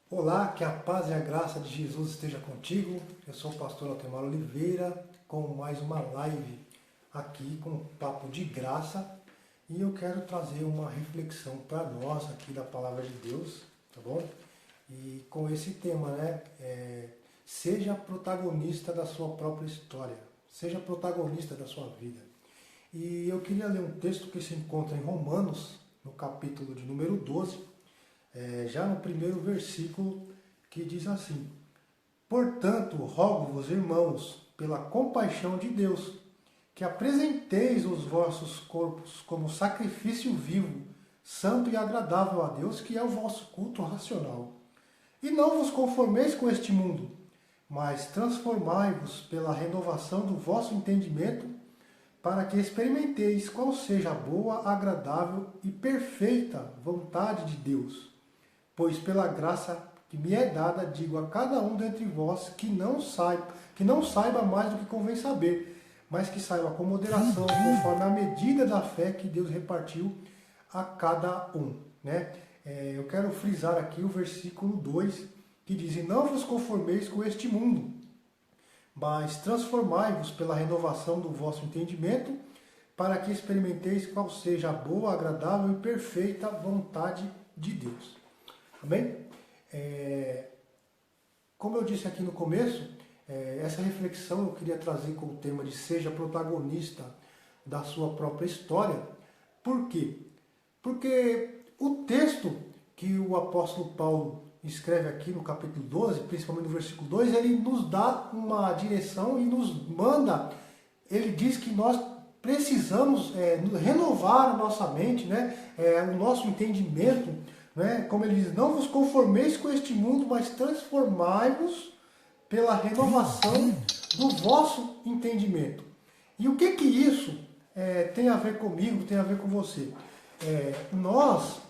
Olá, que a paz e a graça de Jesus esteja contigo. Eu sou o pastor Altemar Oliveira, com mais uma live aqui com um papo de graça. E eu quero trazer uma reflexão para nós aqui da Palavra de Deus, tá bom? E com esse tema, né? Seja protagonista da sua própria história. Seja protagonista da sua vida. E eu queria ler um texto que se encontra em Romanos, no capítulo de número 12, já no primeiro versículo, que diz assim: Portanto, rogo-vos, irmãos, pela compaixão de Deus, que apresenteis os vossos corpos como sacrifício vivo, santo e agradável a Deus, que é o vosso culto racional. E não vos conformeis com este mundo, mas transformai-vos pela renovação do vosso entendimento, para que experimenteis qual seja a boa, agradável e perfeita vontade de Deus. Pois pela graça que me é dada, digo a cada um dentre vós que não saiba mais do que convém saber, mas que saiba com moderação, conforme a medida da fé que Deus repartiu a cada um. Né? Eu quero frisar aqui o versículo 2, que diz: E não vos conformeis com este mundo, mas transformai-vos pela renovação do vosso entendimento, para que experimenteis qual seja a boa, agradável e perfeita vontade de Deus. Amém? Como eu disse aqui no começo, essa reflexão eu queria trazer com o tema de seja protagonista da sua própria história. Por quê? Porque o texto que o apóstolo Paulo escreve aqui no capítulo 12, principalmente no versículo 2, ele nos dá uma direção e nos manda, ele diz que nós precisamos renovar a nossa mente, né? O nosso entendimento, né? Como ele diz, não vos conformeis com este mundo, mas transformai-vos pela renovação do vosso entendimento. E o que isso tem a ver comigo, tem a ver com você? Nós,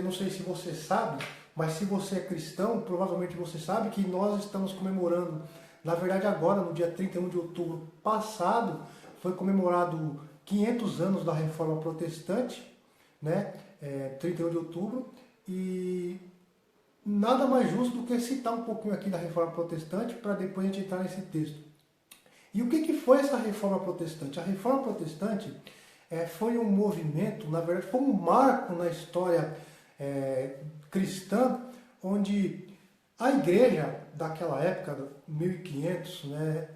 não sei se você sabe, mas se você é cristão, provavelmente você sabe que nós estamos comemorando, na verdade agora, no dia 31 de outubro passado, foi comemorado 500 anos da Reforma Protestante, né? 31 de outubro, e nada mais justo do que citar um pouquinho aqui da Reforma Protestante para depois a gente entrar nesse texto. E o que foi essa Reforma Protestante? A Reforma Protestante foi um movimento, na verdade foi um marco na história cristã, onde a igreja daquela época, 1500, né,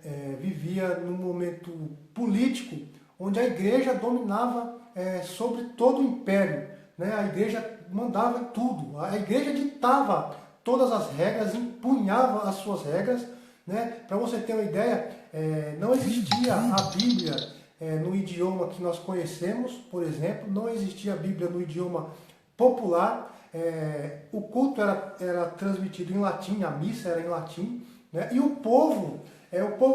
vivia num momento político onde a igreja dominava sobre todo o império. Né? A igreja mandava em tudo, a igreja ditava todas as regras, impunhava as suas regras. Né? Para você ter uma ideia, não existia a Bíblia no idioma que nós conhecemos, por exemplo, não existia a Bíblia no idioma popular, o culto era transmitido em latim, a missa era em latim, né? E o povo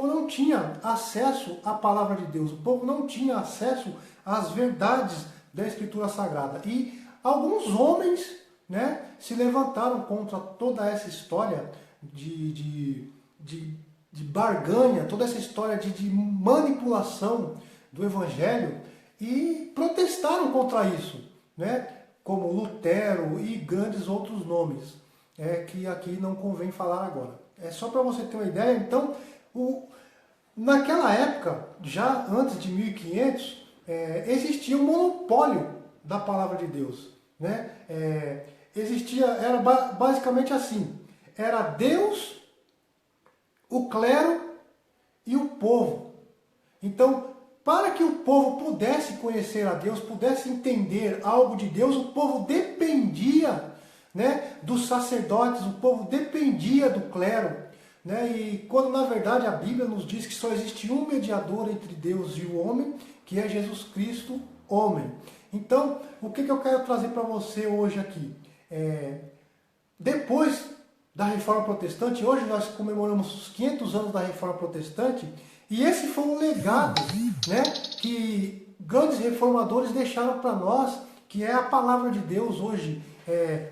não tinha acesso à palavra de Deus, o povo não tinha acesso às verdades da Escritura Sagrada. E alguns homens, né, se levantaram contra toda essa história de barganha, toda essa história de manipulação do Evangelho e protestaram contra isso, né? Como Lutero e grandes outros nomes, que aqui não convém falar agora. É só para você ter uma ideia. Então, naquela época, já antes de 1500, existia um monopólio da palavra de Deus. Né? Era basicamente assim, era Deus, o clero e o povo. Então, para que o povo pudesse conhecer a Deus, pudesse entender algo de Deus, o povo dependia, né, dos sacerdotes, o povo dependia do clero. Né? E quando na verdade a Bíblia nos diz que só existe um mediador entre Deus e o homem, que é Jesus Cristo, homem. Então, o que eu quero trazer para você hoje aqui? Depois da Reforma Protestante, hoje nós comemoramos os 500 anos da Reforma Protestante, e esse foi um legado, né, que grandes reformadores deixaram para nós, que é a palavra de Deus hoje.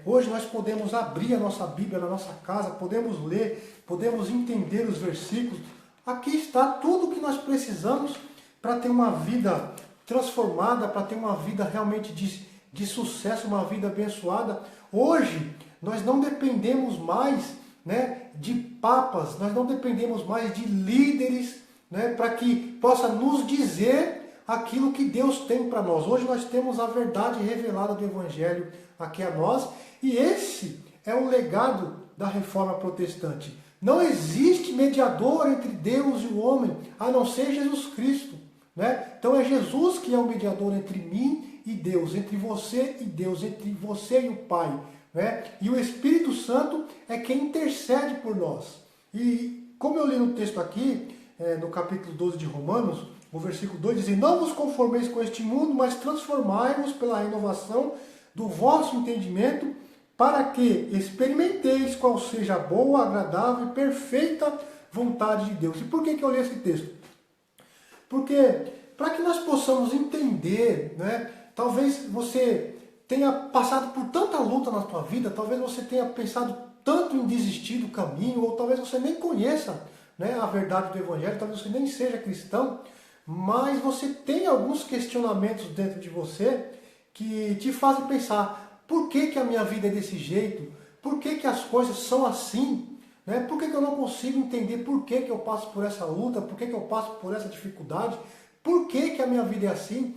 Hoje nós podemos abrir a nossa Bíblia na nossa casa, podemos ler, podemos entender os versículos. Aqui está tudo o que nós precisamos para ter uma vida transformada, para ter uma vida realmente de sucesso, uma vida abençoada. Hoje nós não dependemos mais, né, de papas, nós não dependemos mais de líderes, né, para que possa nos dizer aquilo que Deus tem para nós. Hoje nós temos a verdade revelada do Evangelho aqui a nós, e esse é o legado da Reforma Protestante. Não existe mediador entre Deus e o homem, a não ser Jesus Cristo, né? Então é Jesus que é o mediador entre mim e Deus, entre você e Deus, entre você e o Pai, né? E o Espírito Santo é quem intercede por nós. E como eu li no texto aqui, no capítulo 12 de Romanos, o versículo 2 diz: não vos conformeis com este mundo, mas transformai-vos pela renovação do vosso entendimento, para que experimenteis qual seja a boa, agradável e perfeita vontade de Deus. E por que eu li esse texto? Porque para que nós possamos entender, né, talvez você tenha passado por tanta luta na sua vida, talvez você tenha pensado tanto em desistir do caminho, ou talvez você nem conheça, né, a verdade do Evangelho, talvez você nem seja cristão, mas você tem alguns questionamentos dentro de você que te fazem pensar: por que a minha vida é desse jeito? Por que as coisas são assim? Né? Por que eu não consigo entender por que eu passo por essa luta? Por que eu passo por essa dificuldade? Por que a minha vida é assim?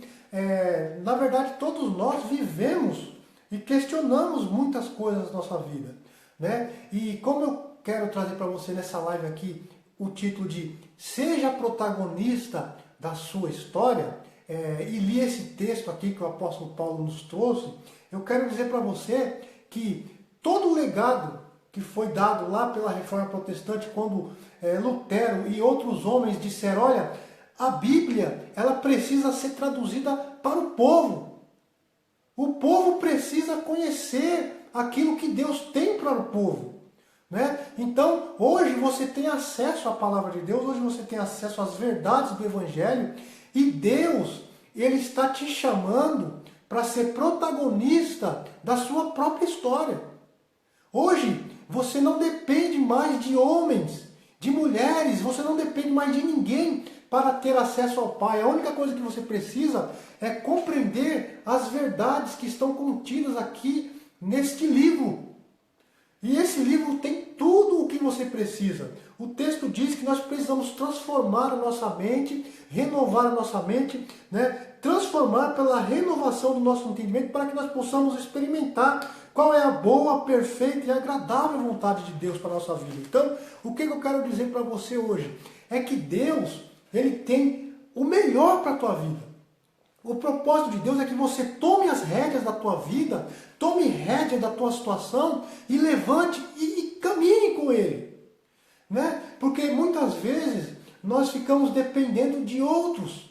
Na verdade, todos nós vivemos e questionamos muitas coisas na nossa vida, né? E como eu quero trazer para você nessa live aqui o título de Seja Protagonista da Sua História, e li esse texto aqui que o apóstolo Paulo nos trouxe, eu quero dizer para você que todo o legado que foi dado lá pela Reforma Protestante, quando Lutero e outros homens disseram: olha, a Bíblia ela precisa ser traduzida para o povo. O povo precisa conhecer aquilo que Deus tem para o povo, né? Então, hoje você tem acesso à palavra de Deus, hoje você tem acesso às verdades do Evangelho, e Deus, Ele está te chamando para ser protagonista da sua própria história. Hoje, você não depende mais de homens, de mulheres, você não depende mais de ninguém para ter acesso ao Pai. A única coisa que você precisa é compreender as verdades que estão contidas aqui neste livro. E esse livro tem tudo o que você precisa. O texto diz que nós precisamos transformar a nossa mente, renovar a nossa mente, né? Transformar pela renovação do nosso entendimento, para que nós possamos experimentar qual é a boa, perfeita e agradável vontade de Deus para a nossa vida. Então, o que eu quero dizer para você hoje é que Deus, Ele tem o melhor para a tua vida. O propósito de Deus é que você tome as rédeas da tua vida, tome rédea da tua situação e levante e caminhe com Ele, né? Porque muitas vezes nós ficamos dependendo de outros.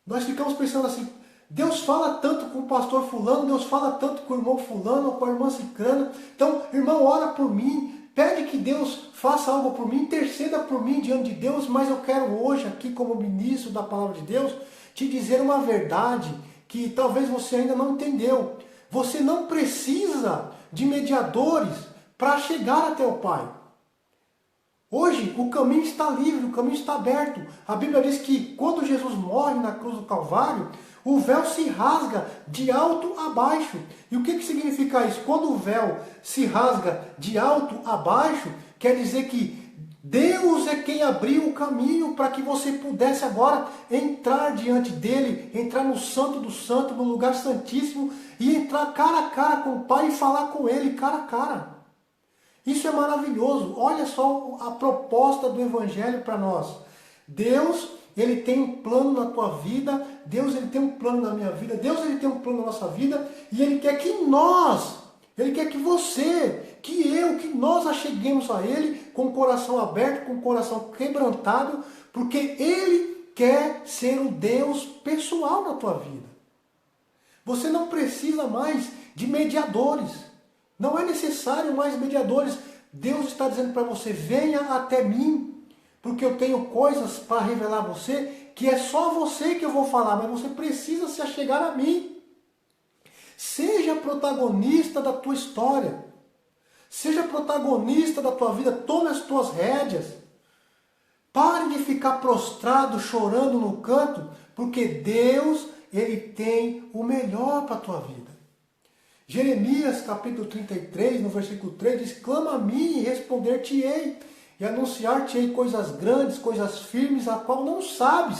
Nós ficamos pensando assim: Deus fala tanto com o pastor fulano, Deus fala tanto com o irmão fulano ou com a irmã cicrana. Então, irmão, ora por mim, pede que Deus faça algo por mim, interceda por mim diante de Deus, mas eu quero hoje aqui, como ministro da palavra de Deus, te dizer uma verdade que talvez você ainda não entendeu. Você não precisa de mediadores para chegar até o Pai. Hoje o caminho está livre, o caminho está aberto. A Bíblia diz que quando Jesus morre na cruz do Calvário, o véu se rasga de alto a baixo. E o que significa isso? Quando o véu se rasga de alto a baixo, quer dizer que Deus é quem abriu o caminho para que você pudesse agora entrar diante dele, entrar no Santo do Santo, no lugar santíssimo, e entrar cara a cara com o Pai e falar com ele cara a cara. Isso é maravilhoso. Olha só a proposta do Evangelho para nós. Deus, Ele tem um plano na tua vida, Deus, Ele tem um plano na minha vida, Deus, Ele tem um plano na nossa vida, e Ele quer que nós, Ele quer que você, que eu, que nós acheguemos a Ele com o coração aberto, com o coração quebrantado, porque Ele quer ser o Deus pessoal na tua vida. Você não precisa mais de mediadores. Não é necessário mais mediadores. Deus está dizendo para você: venha até mim, porque eu tenho coisas para revelar a você, que é só você que eu vou falar, mas você precisa se achegar a mim. Seja protagonista da tua história. Seja protagonista da tua vida. Tome as tuas rédeas. Pare de ficar prostrado, chorando no canto, porque Deus, Ele tem o melhor para a tua vida. Jeremias capítulo 33, no versículo 3, diz: clama a mim e responder-te-ei, e anunciar-te-ei coisas grandes, coisas firmes, a qual não sabes.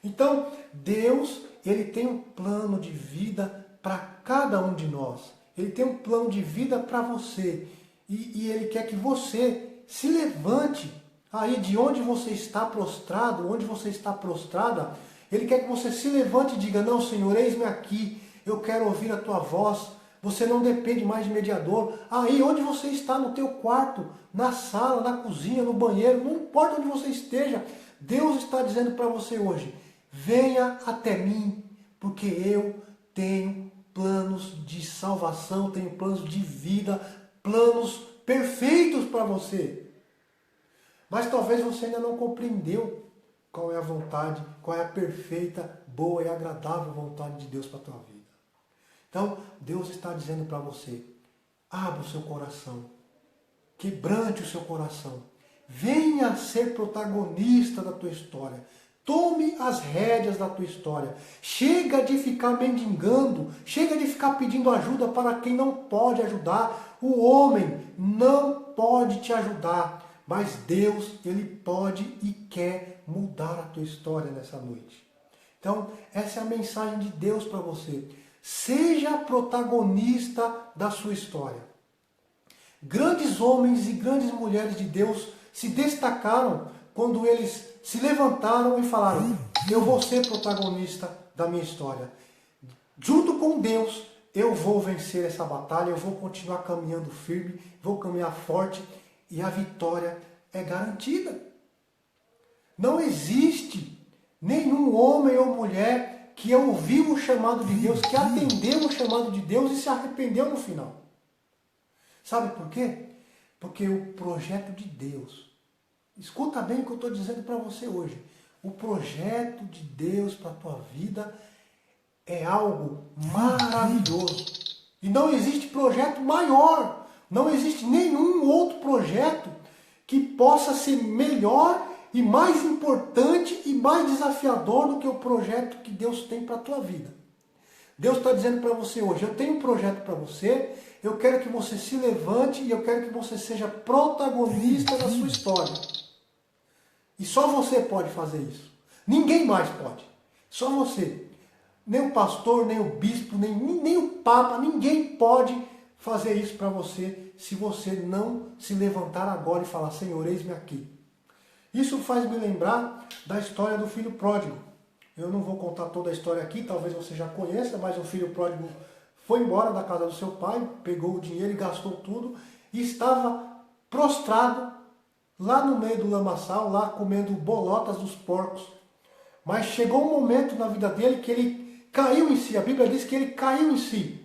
Então, Deus, Ele tem um plano de vida para cada um de nós. Ele tem um plano de vida para você. E Ele quer que você se levante aí de onde você está prostrado, onde você está prostrada. Ele quer que você se levante e diga: não, Senhor, eis-me aqui. Eu quero ouvir a tua voz. Você não depende mais de mediador. Aí onde você está, no teu quarto, na sala, na cozinha, no banheiro, não importa onde você esteja, Deus está dizendo para você hoje: venha até mim, porque eu tenho planos de salvação, tenho planos de vida, planos perfeitos para você. Mas talvez você ainda não compreendeu qual é a vontade, qual é a perfeita, boa e agradável vontade de Deus para a tua vida. Então, Deus está dizendo para você: abra o seu coração, quebrante o seu coração, venha ser protagonista da tua história, tome as rédeas da tua história, chega de ficar mendigando, chega de ficar pedindo ajuda para quem não pode ajudar. O homem não pode te ajudar, mas Deus, Ele pode e quer mudar a tua história nessa noite. Então, essa é a mensagem de Deus para você. Seja protagonista da sua história. Grandes homens e grandes mulheres de Deus se destacaram quando eles se levantaram e falaram: eu vou ser protagonista da minha história. Junto com Deus, eu vou vencer essa batalha, eu vou continuar caminhando firme, vou caminhar forte e a vitória é garantida. Não existe nenhum homem ou mulher que ouviu o chamado de Deus, que atendeu o chamado de Deus e se arrependeu no final. Sabe por quê? Porque o projeto de Deus, escuta bem o que eu estou dizendo para você hoje, o projeto de Deus para a tua vida é algo maravilhoso. E não existe projeto maior, não existe nenhum outro projeto que possa ser melhor e mais importante e mais desafiador do que o projeto que Deus tem para a tua vida. Deus está dizendo para você hoje: eu tenho um projeto para você, eu quero que você se levante e eu quero que você seja protagonista da sua história. E só você pode fazer isso. Ninguém mais pode. Só você. Nem o pastor, nem o bispo, nem o papa, ninguém pode fazer isso para você se você não se levantar agora e falar: Senhor, eis-me aqui. Isso faz me lembrar da história do filho pródigo. Eu não vou contar toda a história aqui, talvez você já conheça, mas o filho pródigo foi embora da casa do seu pai, pegou o dinheiro e gastou tudo, e estava prostrado lá no meio do lamaçal, lá comendo bolotas dos porcos. Mas chegou um momento na vida dele que ele caiu em si. A Bíblia diz que ele caiu em si.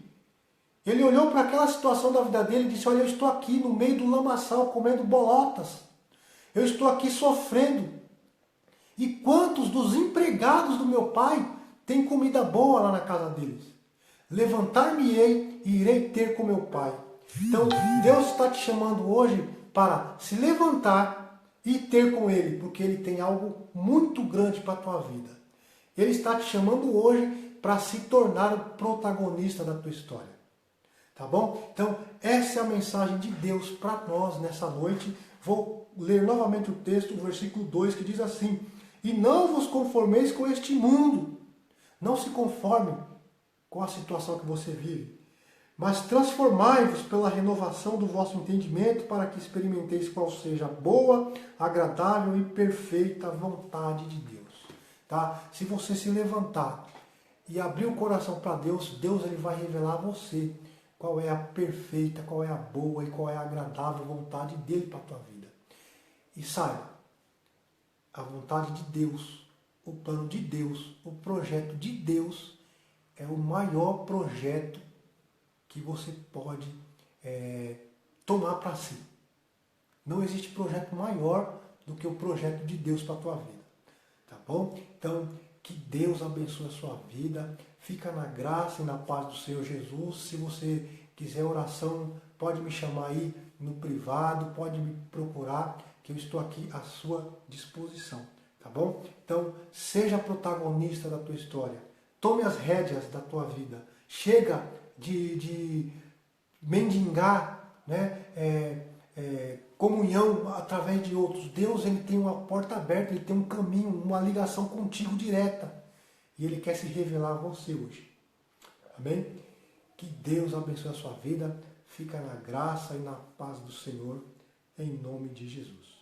Ele olhou para aquela situação da vida dele e disse: olha, eu estou aqui no meio do lamaçal comendo bolotas. Eu estou aqui sofrendo. E quantos dos empregados do meu pai têm comida boa lá na casa deles? Levantar-me-ei e irei ter com meu pai. Então, Deus está te chamando hoje para se levantar e ter com Ele, porque Ele tem algo muito grande para a tua vida. Ele está te chamando hoje para se tornar o protagonista da tua história. Tá bom? Então, essa é a mensagem de Deus para nós nessa noite. Vou ler novamente o texto, o versículo 2, que diz assim: e não vos conformeis com este mundo. Não se conforme com a situação que você vive, mas transformai-vos pela renovação do vosso entendimento, para que experimenteis qual seja a boa, agradável e perfeita vontade de Deus. Tá? Se você se levantar e abrir o coração para Deus, Deus ele vai revelar a você qual é a perfeita, qual é a boa e qual é a agradável vontade dele para a tua vida. E saiba, a vontade de Deus, o plano de Deus, o projeto de Deus é o maior projeto que você pode tomar para si. Não existe projeto maior do que o projeto de Deus para a tua vida. Tá bom? Então, que Deus abençoe a sua vida. Fica na graça e na paz do Senhor Jesus. Se você quiser oração, pode me chamar aí no privado, pode me procurar, que eu estou aqui à sua disposição. Tá bom? Então, seja protagonista da tua história. Tome as rédeas da tua vida. Chega de mendigar, né? Comunhão através de outros. Deus, ele tem uma porta aberta, ele tem um caminho, uma ligação contigo direta. E ele quer se revelar a você hoje. Amém? Que Deus abençoe a sua vida. Fica na graça e na paz do Senhor, em nome de Jesus.